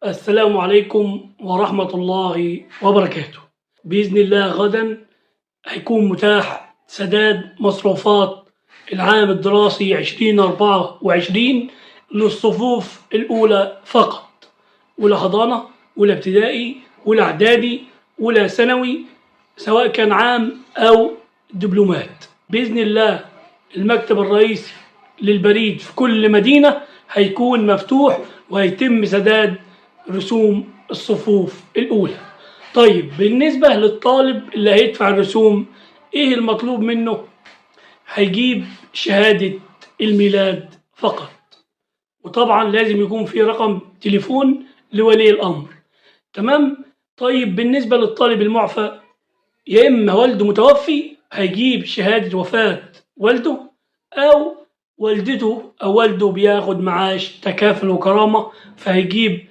السلام عليكم ورحمة الله وبركاته. بإذن الله غدا هيكون متاح سداد مصروفات العام الدراسي 2024 للصفوف الأولى فقط، أولى حضانة، أولى ابتدائي، أولى إعدادي، أولى ثانوي، سواء كان عام أو دبلومات. بإذن الله المكتب الرئيسي للبريد في كل مدينة هيكون مفتوح وهيتم سداد رسوم الصفوف الأولى. طيب بالنسبة للطالب اللي هيدفع الرسوم، إيه المطلوب منه؟ هيجيب شهادة الميلاد فقط، وطبعا لازم يكون في رقم تليفون لولي الأمر. تمام؟ طيب بالنسبة للطالب المعفى، يا إما والده متوفي هيجيب شهادة وفاة والده، أو والدته أو والده بياخد معاش تكافل وكرامة فهيجيب